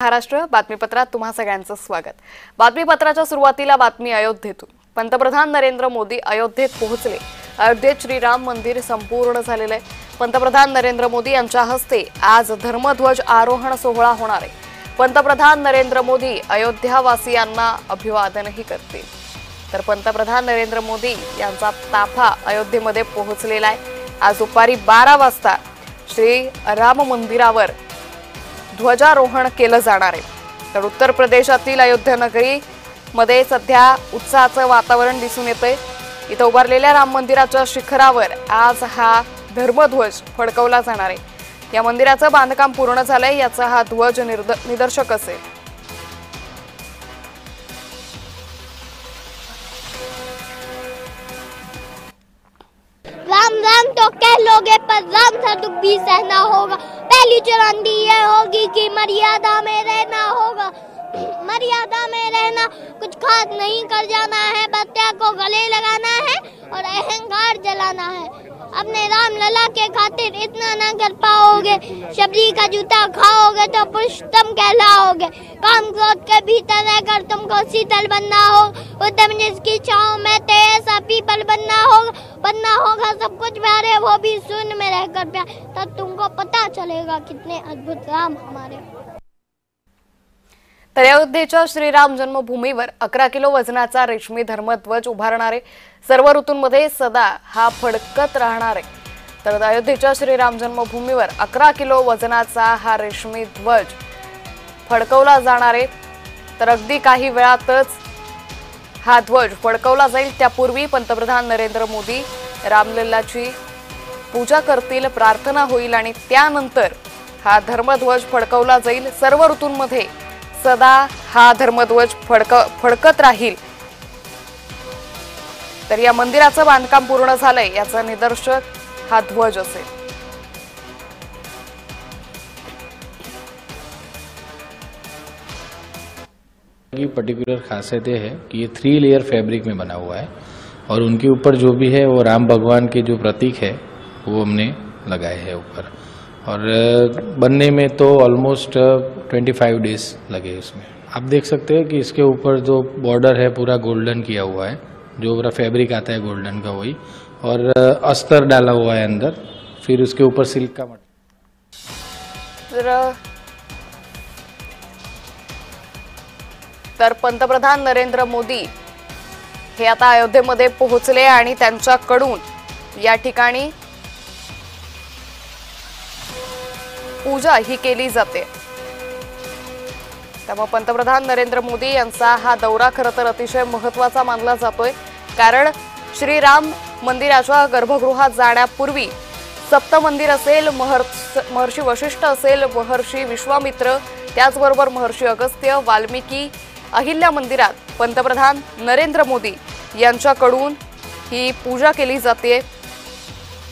महाराष्ट्र बातमीपत्रात तुम्हा सगळ्यांचं स्वागत। बातमीपत्राच्या सुरुवातीला बातमी अयोध्येतून। पंतप्रधान नरेंद्र मोदी अयोध्येत पोहोचले। अयोध्येत श्रीराम मंदिर संपूर्ण झालेले आहे। पंतप्रधान नरेंद्र मोदी यांच्या हस्ते आज धर्मध्वज आरोहण सोहळा होणार आहे। पंतप्रधान नरेंद्र मोदी अयोध्यावासियांना अभिवादनही करतील। तर पंतप्रधान नरेंद्र मोदी यांचा ताफा अयोध्येमध्ये पोहोचलेला आहे। आज दुपारी 12 वाजता श्री राम मंदिरावर ध्वजारोहण केलं जाणार आहे। तर उत्तर प्रदेशातील अयोध्या नगरी मध्ये सध्या उत्साहाचं वातावरण दिसून येतंय। इथं उभारलेल्या राम मंदिराच्या शिखरावर आज हा धर्मध्वज फडकवला जाणार आहे। या मंदिराचं बांधकाम पूर्ण झालंय, याचा हा ध्वज निदर्शक असेल। राम राम तो कह लोगे पर राम सा दुख भी सहना होगा। पहली चुनौती ये होगी कि मर्यादा में रहना होगा। मर्यादा में रहना कुछ खास नहीं कर जाना है, बत्तियां को गले लगाना है और अहंकार जलाना है। अपने राम लला के खातिर इतना ना कर पाओगे, शबरी का जूता खाओगे तो पुरुषोत्तम कहलाओगे। काम क्रोध के भीतर रहकर तुमको शीतल बनना हो, उद्यम जिसकी छांव में ऐसा पीपल बनना होगा सब कुछ प्यारे, वो भी शून्य में रहकर प्यार। तब तुमको पता चलेगा कितने अद्भुत राम हमारे। तर अयोध्येच्या श्रीराम जन्मभूमीवर 11 किलो वजनाचा रेशमी धर्मध्वज उभारणार आहे। सर्व ऋतूंमध्ये सदा हा फडकत राहणार आहे। तर अयोध्येच्या श्रीराम जन्मभूमीवर 11 किलो वजनाचा हा रेशमी ध्वज फडकवला जाणार आहे। तर अगदी काही वेळातच हा ध्वज फडकवला जाईल। त्यापूर्वी पंतप्रधान नरेंद्र मोदी रामलल्लाची पूजा करतील, प्रार्थना होईल आणि त्यानंतर हा धर्मध्वज फडकवला जाईल। सर्व ऋतूंमध्ये सदा हा धर्मध्वज फडकत राहील। तर या मंदिराचं बांधकाम पूर्ण झालंय, याचं निदर्शक हा ध्वज असेल। की पर्टिकुलर खासियत ये है कि ये 3 लेयर फैब्रिक में बना हुआ है और उनके ऊपर जो भी है वो राम भगवान के जो प्रतीक है वो हमने लगाए हैं ऊपर। और बनने में तो ऑलमोस्ट 25 डेज लगे इसमें। आप देख सकते हैं कि इसके ऊपर जो बॉर्डर है पूरा गोल्डन किया हुआ है, जो पूरा फैब्रिक आता है गोल्डन का वही, और अस्तर डाला हुआ है अंदर, फिर उसके ऊपर सिल्क का तर पंतप्रधान नरेंद्र मोदी हे आता अयोध्येमध्ये पोहोचले आणि त्यांच्याकडून या ठिकाणी पूजा ही केली जाते। त्यामुळे पंतप्रधान नरेंद्र मोदी यांचा हा दौरा खरं तर अतिशय महत्त्वाचा मानला जातोय, कारण श्रीराम मंदिराच्या गर्भगृहात जाण्यापूर्वी सप्त मंदिर असेल, महर्षी वशिष्ठ असेल, महर्षी विश्वामित्र, त्याचबरोबर महर्षी अगस्त्य, वाल्मिकी, अहिल्या मंदिरात पंतप्रधान नरेंद्र मोदी यांच्याकडून ही पूजा केली जाते।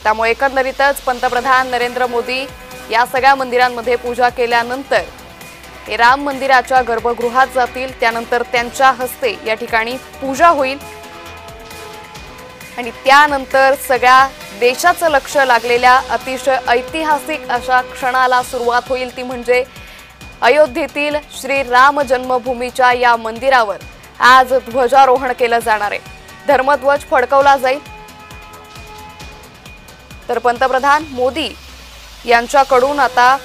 त्यामुळे एकंदरीतच पंतप्रधान नरेंद्र मोदी या सगळ्या मंदिरांमध्ये पूजा केल्यानंतर हे राम मंदिराच्या गर्भगृहात जातील। त्यानंतर त्यांच्या हस्ते या ठिकाणी पूजा होईल आणि त्यानंतर सगळ्या देशाचं लक्ष लागलेल्या अतिशय ऐतिहासिक अशा क्षणाला सुरुवात होईल। ती म्हणजे अयोध्येतील श्री राम जन्मभूमीच्या या मंदिरावर आज ध्वजारोहण केलं जाणार आहे। धर्मध्वज फडकवला जाईल। तर पंतप्रधान मोदी यांच्याकडून आता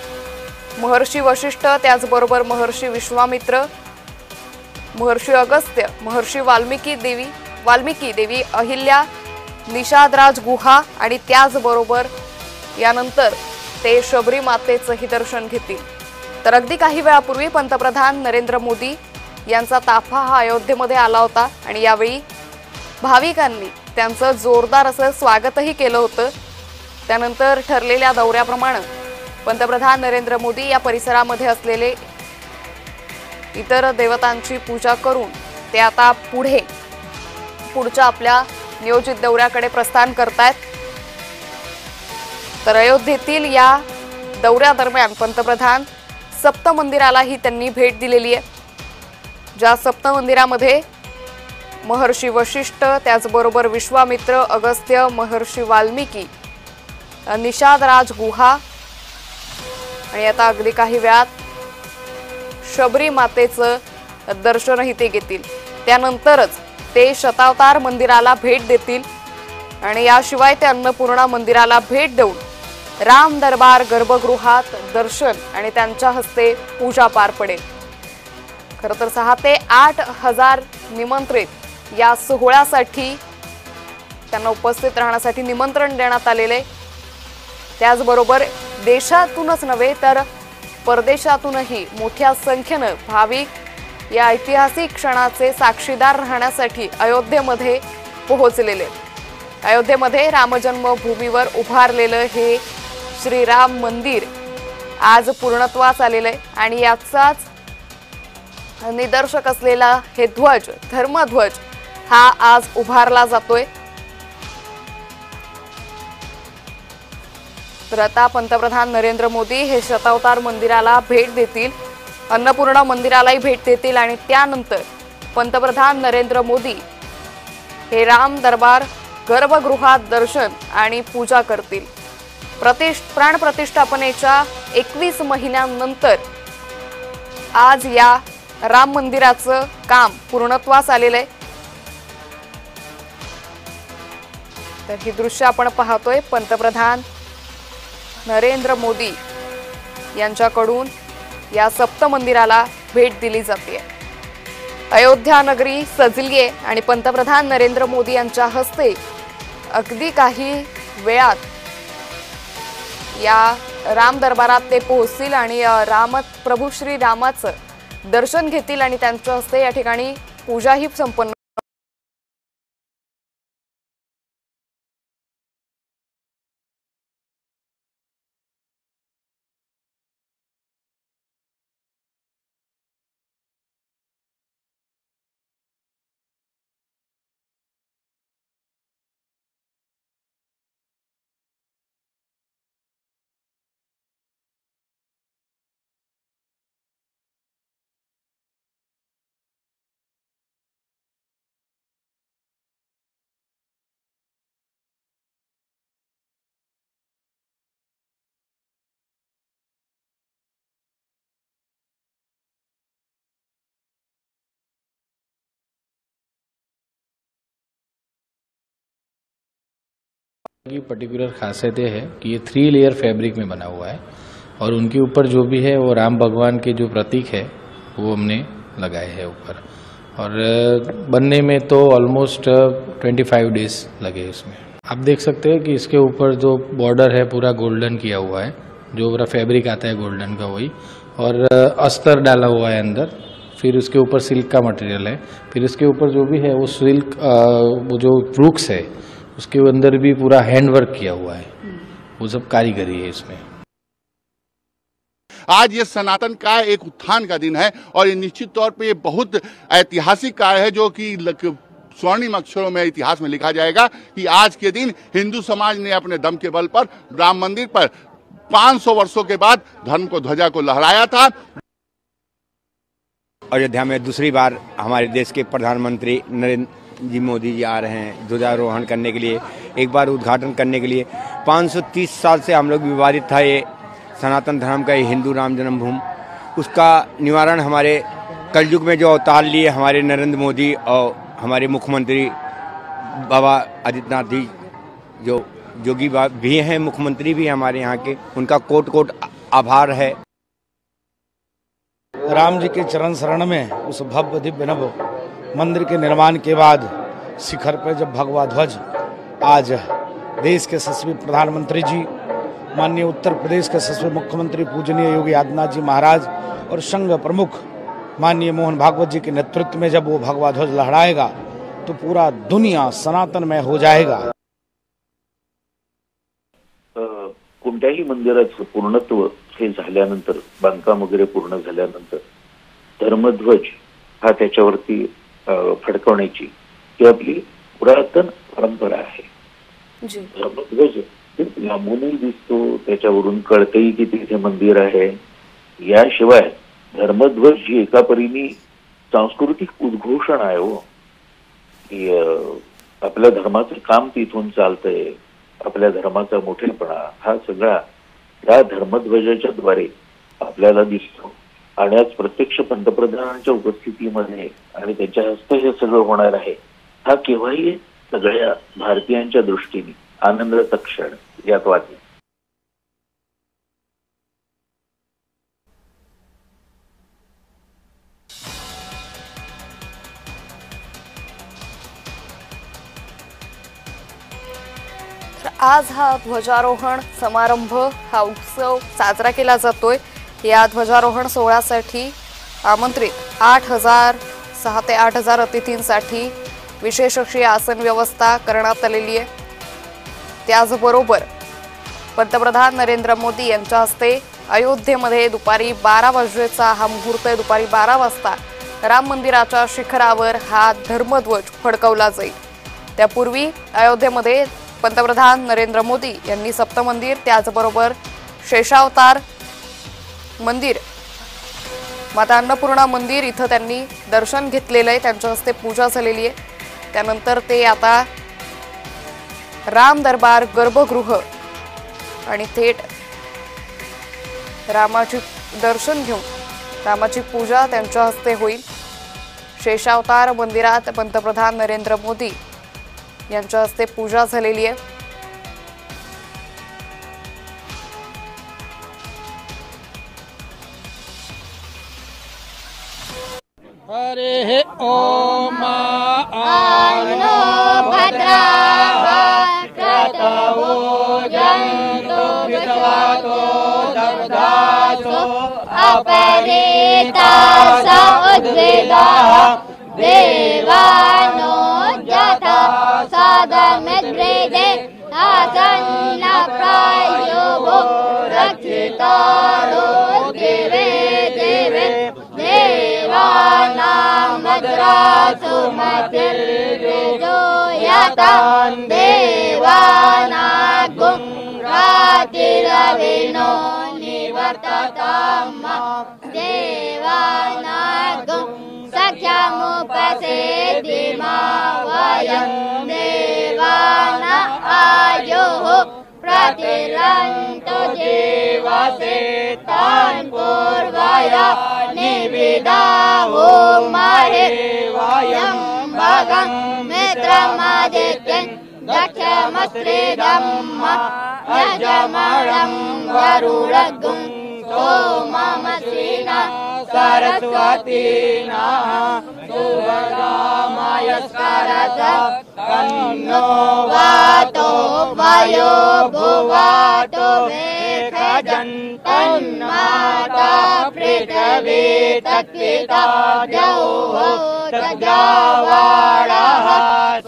महर्षी वशिष्ठ, त्याचबरोबर महर्षी विश्वामित्र, महर्षी अगस्त्य, महर्षी वाल्मिकी देवी अहिल्या, निषादराज गुहा आणि त्याचबरोबर यानंतर ते शबरी मातेचंही दर्शन घेतील। तर अगदी काही वेळापूर्वी पंतप्रधान नरेंद्र मोदी यांचा ताफा हा अयोध्येमध्ये आला होता आणि यावेळी भाविकांनी त्यांचं जोरदार असं स्वागतही केलं होतं। त्यानंतर ठरलेल्या दौऱ्याप्रमाणे पंतप्रधान नरेंद्र मोदी या परिसरामध्ये असलेले इतर देवतांची पूजा करून ते आता पुढच्या आपल्या नियोजित दौऱ्याकडे प्रस्थान करतायत। तर अयोध्येतील या दौऱ्यादरम्यान पंतप्रधान सप्त मंदिरालाही त्यांनी भेट दिलेली आहे। ज्या सप्त मंदिरामध्ये महर्षी वशिष्ठ, त्याचबरोबर विश्वामित्र, अगस्त्य, महर्षी वाल्मिकी, निषादराज गुहा आणि आता अगदी काही वेळात शबरी मातेचं दर्शनही ते घेतील। त्यानंतरच ते शतावतार मंदिराला भेट देतील आणि याशिवाय ते अन्नपूर्णा मंदिराला भेट देऊन राम दरबार गर्भगृहात दर्शन आणि त्यांच्या हस्ते पूजा पार पडेल। खरं तर 6 ते 8 हजार निमंत्रित या सोहळ्यासाठी त्यांना उपस्थित राहण्यासाठी निमंत्रण देण्यात आलेले। त्याचबरोबर देशातूनच नव्हे तर परदेशातूनही मोठ्या संख्येने भाविक या ऐतिहासिक क्षणाचे साक्षीदार राहण्यासाठी अयोध्येमध्ये पोहोचलेले। अयोध्येमध्ये रामजन्मभूमीवर उभारलेलं हे श्रीराम मंदिर आज पूर्णत्वास आलेले आणि याचाच निदर्शक असलेला हे ध्वज धर्मध्वज हा आज उभारला जातोय। तर आता पंतप्रधान नरेंद्र मोदी हे शतावतार मंदिराला भेट देतील, अन्नपूर्णा मंदिरालाही भेट देतील आणि त्यानंतर पंतप्रधान नरेंद्र मोदी हे राम दरबार गर्भगृहात दर्शन आणि पूजा करतील। प्राण प्रतिष्ठापनेच्या 21 महिन्यांनंतर आज या राम मंदिराचं काम पूर्णत्वास आलेलं आहे। तर ही दृश्य आपण पाहतोय, पंतप्रधान नरेंद्र मोदी यांच्याकडून या सप्त मंदिराला भेट दिली जाते। अयोध्या नगरी सजली आहे आणि पंतप्रधान नरेंद्र मोदी यांच्या हस्ते अगदी काही वेळात या राम दरबारात ते पोहोचतील आणि प्रभू श्री रामाचं दर्शन घेतील आणि त्यांच्या हस्ते या ठिकाणी पूजाही संपन्न की पर्टिकुलर खासियत ये है कि ये 3 लेयर फैब्रिक में बना हुआ है और उनके ऊपर जो भी है वो राम भगवान के जो प्रतीक है वो हमने लगाए हैं ऊपर। और बनने में तो ऑलमोस्ट 25 डेज लगे इसमें। आप देख सकते हैं कि इसके ऊपर जो बॉर्डर है पूरा गोल्डन किया हुआ है, जो पूरा फैब्रिक आता है गोल्डन का वही, और अस्तर डाला हुआ है अंदर। फिर उसके ऊपर सिल्क का मटेरियल है। फिर इसके ऊपर जो भी है वो सिल्क वो जो वृक्ष है उसके अंदर भी पूरा हैंडवर्क किया हुआ है, वो सब कारीगरी है इसमें। आज ये सनातन का एक उत्थान का दिन है और ये निश्चित तौर पे ये बहुत ऐतिहासिक कार्य है जो कि स्वर्णिम अक्षरों में इतिहास में लिखा जाएगा कि आज के दिन हिंदू समाज ने अपने दम के बल पर राम मंदिर पर 500 वर्षों के बाद धर्म को ध्वजा को लहराया था। अयोध्या में दूसरी बार हमारे देश के प्रधानमंत्री नरेंद्र जी मोदी जी आ रहे हैं ध्वजारोहण करने के लिए, एक बार उद्घाटन करने के लिए। 530 साल से हम लोग विवादित था ये सनातन धर्म का, ये हिंदू राम जन्मभूमि, उसका निवारण हमारे कलयुग में जो अवतार लिए हमारे नरेंद्र मोदी और हमारे मुख्यमंत्री बाबा आदित्यनाथ जी, जो जोगी भी हैं, मुख्यमंत्री भी हमारे यहाँ के, उनका कोट कोट आभार है। राम जी के चरण शरण में उस भव्य दिव्य नभ मंदिर के निर्माण के बाद शिखर पर जब भगवा ध्वज आज देश के यशस्वी प्रधानमंत्री जी, माननीय उत्तर प्रदेश के यशस्वी मुख्यमंत्री पूजनीय योगी आदित्यनाथ जी महाराज और संघ प्रमुख माननीय मोहन भागवत जी के नेतृत्व में जब वो भगवा ध्वज लहराएगा तो पूरा दुनिया सनातनमय हो जाएगा। कोणत्याही मंदिराचं पूर्णत्व हे झाल्यानंतर, बांधकाम वगैरे पूर्ण झाल्यानंतर धर्मध्वज हा त्याच्यावरती फडकवण्याची ही आपली पुरातन परंपरा आहे। धर्मध्वज लांबूनही दिसतो, त्याच्यावरून कळतही की तिथे मंदिर आहे। याशिवाय धर्मध्वज ही एका परीने सांस्कृतिक उद्घोषण आहे हो, की आपल्या धर्माचं काम तिथून चालतंय, आपल्या धर्माचा मोठेपणा हा सगळा या धर्मध्वजाच्या द्वारे आपल्याला दिसतो। आणि आज प्रत्यक्ष पंतप्रधानांच्या उपस्थितीमध्ये आणि त्यांच्या हस्ते हे सगळं होणार आहे, हा केव्हाही सगळ्या भारतीयांच्या दृष्टीने आनंदाचा क्षण यात वाटेल. आज हा ध्वजारोहण समारंभ, हा उत्सव साजरा केला जातोय. या ध्वजारोहण सोहळ्यासाठी आमंत्रित 6 ते 8,000 अतिथींसाठी विशेष अशी आसन व्यवस्था करण्यात आलेली आहे. त्याचबरोबर पंतप्रधान नरेंद्र मोदी यांच्या हस्ते अयोध्येमध्ये दुपारी 12 वाजेचा हा मुहूर्त आहे. दुपारी 12 वाजता राम मंदिराच्या शिखरावर हा धर्मध्वज फडकवला जाईल. त्यापूर्वी अयोध्येमध्ये पंतप्रधान नरेंद्र मोदी यांनी सप्तमंदिर, त्याचबरोबर शेषावतार मंदिर, माता अन्नपूर्णा मंदिर इथं त्यांनी दर्शन घेतलेलं आहे. त्यांच्या हस्ते पूजा झालेली आहे. त्यानंतर ते आता राम दरबार गर्भगृह आणि थेट रामाची दर्शन घेऊन रामाची पूजा त्यांच्या हस्ते होईल. शेषावतार मंदिरात पंतप्रधान नरेंद्र मोदी यांच्या हस्ते पूजा झालेली आहे. हरे ओम आनो भद्राः क्रतवो जन्तु विश्वातो दब्धासो अपरेतास उद्वेदाः देवानो यथा सादमिद्रेदे आसन्न प्रायो रक्षितारो देवे देवे देवानां भद्रासु मतिर्वेदो यथा देवानागुं रातिरविनो निवर्तताम् देवानागुं सख्यमुपसेदिमा वयं देवाना आयुः प्रतिरन्तो जीवसे तान् पूर्वय निविदावो महे वयं भगं मित्रमादित्यं दक्षमस्त्रिदं यजमानं वरुणगुं सोममसिना सरस्वतीना सुभगामयस्करत तन्नो वातो वयो भुवातो मेघजन्तन्माता पृथिवी तत्पिता द्यौः तद्यावाणः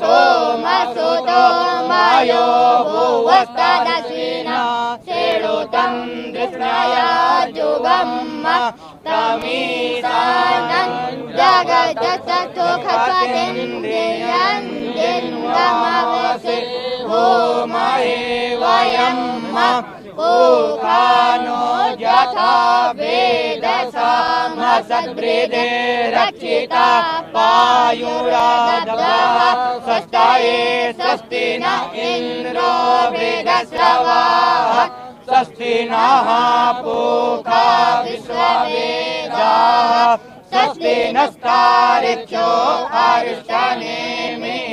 सोमसुतो मयो भुवस्तदशिना सेणुतं दृष्णया जुगम् तमीसानं जगजसुखपतिन्द्रियन्दिन्गमवसे होमहे वयं पूखानो यथा वेदसामसद्वृदे रक्षिता पायुरादवः स्वस्ताये स्वस्ति न इन्द्रो वेदस्रवाः स्वस्ति नः पूषा विश्ववेदाः स्वस्ति नस्तारिक्षो अरिष्टनेमिः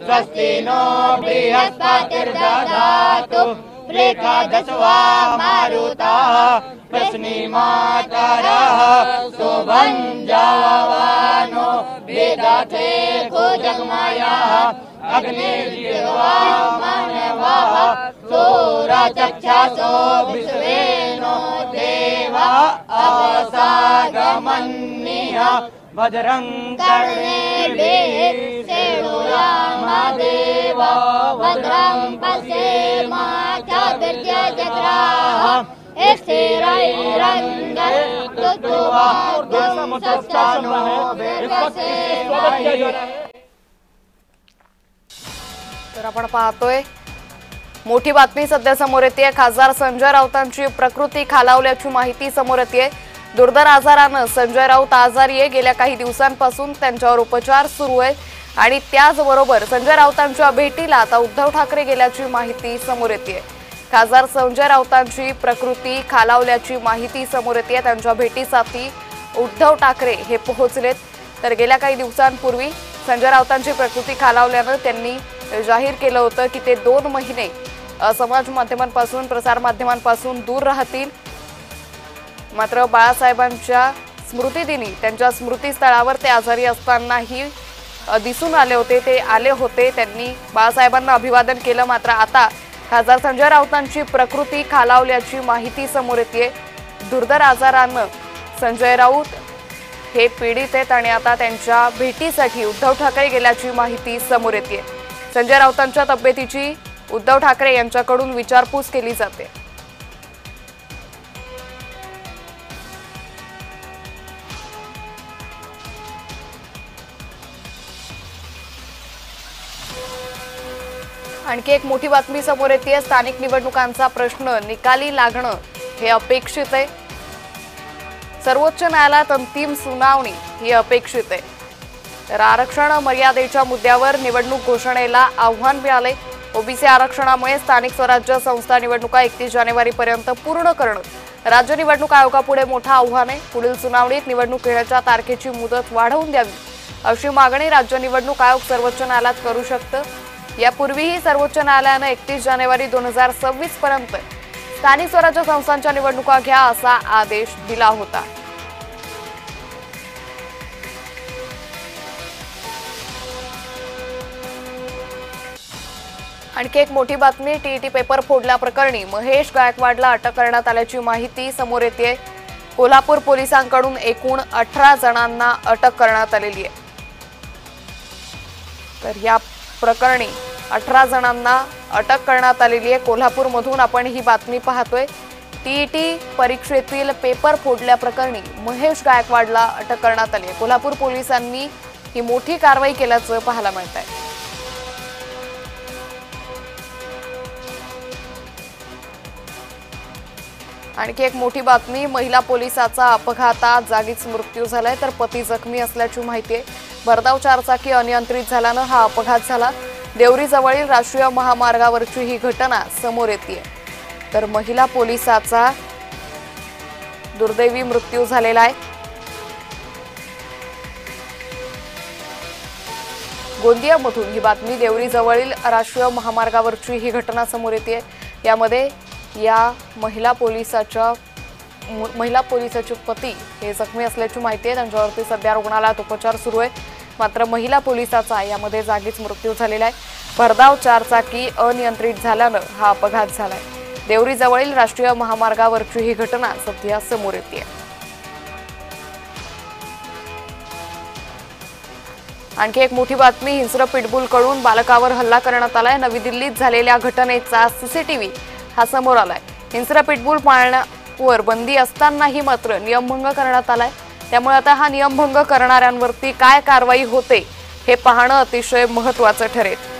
स्वस्ति नो बृहस्पतिर्दधातु वृषदस्वा मारुताः प्रश्निमातरः सुभञ्जवानो विदधे कुजगमयः अग्निर्जिह्वा मनवः सूरचक्षसो विश्वेनो देवा अवसागमन्निः भद्रं कर्णेभिः सेणुरामदेव भद्रं पश्येमाक्षभिर्यजत्राः तर आपण पाहतोय मोठी बातमी सध्या समोर येते. खासदार संजय राऊतांची प्रकृती खालावल्याची माहिती समोर येते. दुर्धर आजारानं संजय राऊत आजारी आहे. गेल्या काही दिवसांपासून त्यांच्यावर उपचार सुरू आहेत आणि त्याचबरोबर संजय राऊतांच्या भेटीला आता उद्धव ठाकरे गेल्याची माहिती समोर येते. खासदार संजय राऊतांची प्रकृती खालावल्याची माहिती समोर येते. त्यांच्या भेटीसाठी उद्धव ठाकरे हे पोहोचलेत। तर गेल्या काही दिवसांपूर्वी संजय राऊतांची प्रकृती खालावल्यानं त्यांनी जाहीर केलं होतं की ते 2 महिने समाज माध्यमांपासून प्रसार माध्यमांपासून दूर राहतील। मात्र बाळासाहेबांच्या स्मृतिदिनी त्यांच्या स्मृतीस्थळावर ते आजारी असतानाही दिसून आले होते। ते आले होते, त्यांनी बाळासाहेबांना अभिवादन केलं। मात्र आता खासदार संजय राऊतांची प्रकृती खालावल्याची माहिती समोर येते। दुर्धर आजारानं संजय राऊत हे पीडित आहेत आणि आता त्यांच्या भेटीसाठी उद्धव ठाकरे गेल्याची माहिती समोर येते। संजय राऊतांच्या तब्येतीची उद्धव ठाकरे यांच्याकडून विचारपूस केली जाते। आणखी एक मोठी बातमी समोर येते। स्थानिक निवडणुकांचा प्रश्न निकाली लागणं हे अपेक्षित आहे। सर्वोच्च न्यायालयात अंतिम सुनावणी ही अपेक्षित आहे। तर आरक्षण मर्यादेच्या मुद्द्यावर निवडणूक घोषणेला आव्हान मिळाले। ओबीसी आरक्षणामुळे स्थानिक स्वराज्य संस्था निवडणुका 31 जानेवारीपर्यंत पूर्ण करणं राज्य निवडणूक आयोगापुढे मोठं आव्हान आहे। पुढील सुनावणीत निवडणूक घेण्याच्या तारखेची मुदत वाढवून द्यावी अशी मागणी राज्य निवडणूक आयोग सर्वोच्च न्यायालयात करू शकतं। यापूर्वीही सर्वोच्च न्यायालयानं 31 जानेवारी 2026 पर्यंत स्थानिक स्वराज्य संस्थांच्या निवडणुका घ्या असा आदेश दिला होता। आणखी एक मोठी बातमी। टीईटी पेपर फोडल्याप्रकरणी महेश गायकवाडला अटक करण्यात आल्याची माहिती समोर येते। कोल्हापूर पोलिसांकडून एकूण 18 जणांना अटक करण्यात आलेली आहे। तर या प्रकरणी 18 जणांना अटक करण्यात आलेली आहे। कोल्हापूरमधून आपण ही बातमी पाहतोय। टीईटी परीक्षेतील पेपर फोडल्याप्रकरणी महेश गायकवाडला अटक करण्यात आली आहे। कोल्हापूर पोलिसांनी ही मोठी कारवाई केल्याचं पाहायला मिळत आहे। आणखी एक मोठी बातमी। महिला पोलिसाचा अपघातात जागीच मृत्यू झालाय, तर पती जखमी असल्याची माहिती आहे। भरधाव चारचाकी अनियंत्रित झाल्यानं हा अपघात झाला। देवरीजवळील राष्ट्रीय महामार्गावरची ही घटना समोर येते। तर महिला पोलिसाचा दुर्दैवी मृत्यू झालेला आहे। गोंदियामधून ही बातमी। देवरीजवळील राष्ट्रीय महामार्गावरची ही घटना समोर येते। यामध्ये या महिला पोलिसाचे पती हे जखमी असल्याची माहिती आहे। त्यांच्यावरती सध्या रुग्णालयात उपचार सुरू आहे। मात्र महिला पोलिसाचा यामध्ये जागीच मृत्यू झालेला आहे। भरधाव चारचाकी अनियंत्रित झाल्यानं हा अपघात झालाय। देवरीजवळील राष्ट्रीय महामार्गावरची ही घटना सध्या समोर येते। आणखी एक मोठी बातमी। हिंस्र पिटबुलकडून बालकावर हल्ला करण्यात आलाय। नवी दिल्लीत झालेल्या घटनेचा सीसीटीव्ही हा समोर आलाय। हिंस्र पिटबुल पाळण्यावर बंदी असतानाही मात्र नियमभंग करण्यात आलाय। त्यामुळे आता हा नियमभंग करणाऱ्यांवरती काय कारवाई होते हे पाहणं अतिशय महत्त्वाचं ठरेल।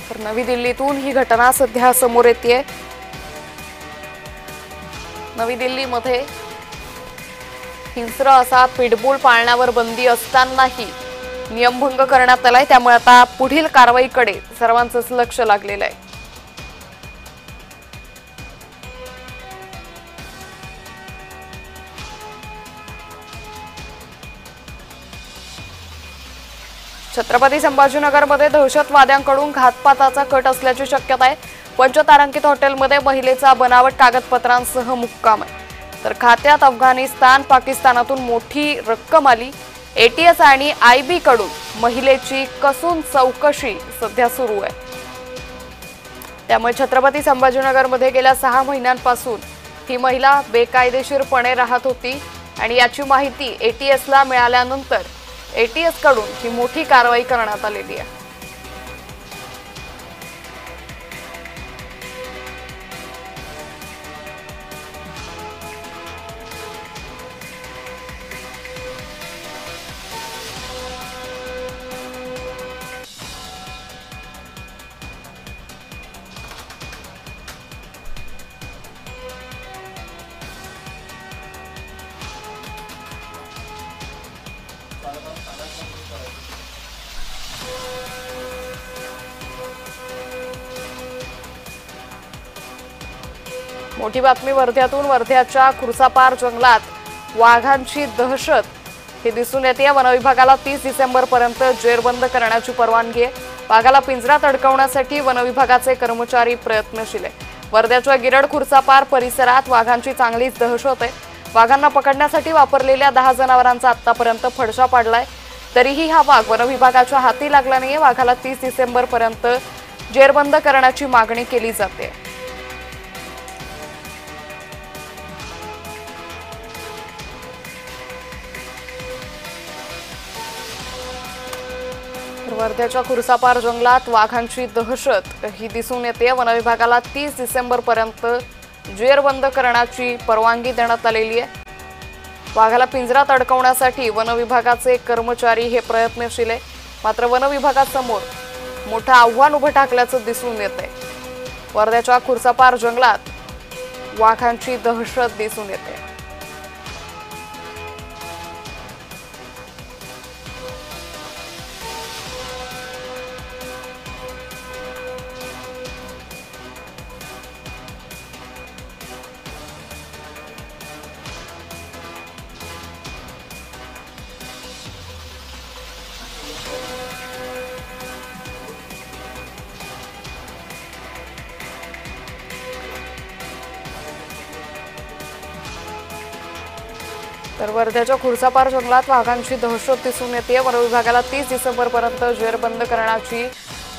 तर नवी दिल्लीतून ही घटना सध्या समोर येते। नवी दिल्लीमध्ये हिंस्र असा पिटबुल पाळण्यावर बंदी असतानाही नियमभंग करण्यात आलाय। त्यामुळे आता पुढील कारवाईकडे सर्वांचंच लक्ष लागलेलं आहे। छत्रपती संभाजीनगरमध्ये दहशतवाद्यांकडून घातपाताचा कट असल्याची शक्यता आहे। पंचतारांकित हॉटेलमध्ये महिलेचा बनावट कागदपत्रांसह मुक्काम आहे। तर खात्यात अफगाणिस्तान पाकिस्तानातून मोठी रक्कम आली। एटीएस आणि आयबी कडून महिलेची कसून चौकशी सध्या सुरू आहे। त्यामुळे छत्रपती संभाजीनगरमध्ये गेल्या 6 महिन्यांपासून ही महिला बेकायदेशीरपणे राहत होती आणि याची माहिती एटीएसला मिळाल्यानंतर एटीएस कडून ही मोठी कारवाई करण्यात आलेली आहे। मोठी बातमी वर्ध्यातून. वर्ध्याच्या खुर्सापार जंगलात वाघांची दहशत ही दिसून येते. वनविभागाला 30 डिसेंबरपर्यंत जेरबंद करण्याची परवानगी आहे. वाघाला पिंजऱ्यात अडकवण्यासाठी वनविभागाचे कर्मचारी प्रयत्नशील आहे. वर्ध्याच्या गिरड खुर्सापार परिसरात वाघांची चांगलीच दहशत आहे. वाघांना पकडण्यासाठी वापरलेल्या 10 जनावरांचा आतापर्यंत फडशा पाडलाय. तरीही हा वाघ वनविभागाच्या हाती लागला नाहीये. वाघाला 30 डिसेंबरपर्यंत जेरबंद करण्याची मागणी केली जाते. वर्ध्याच्या खुर्सापार जंगलात वाघांची दहशत ही दिसून येते. वनविभागाला 30 डिसेंबरपर्यंत जेरबंद करण्याची परवानगी देण्यात आलेली आहे. वाघाला पिंजऱ्यात अडकवण्यासाठी वनविभागाचे कर्मचारी हे प्रयत्नशील आहे. मात्र वनविभागासमोर मोठं आव्हान उभं ठाकल्याचं दिसून येतंय. वर्ध्याच्या खुर्सापार जंगलात वाघांची दहशत दिसून येते. तर वर्ध्याच्या खुर्सापार जंगलात वाघांची दहशत दिसून येते. वनविभागाला 30 डिसेंबरपर्यंत जेरबंद करण्याची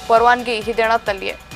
परवानगी ही देण्यात आली आहे.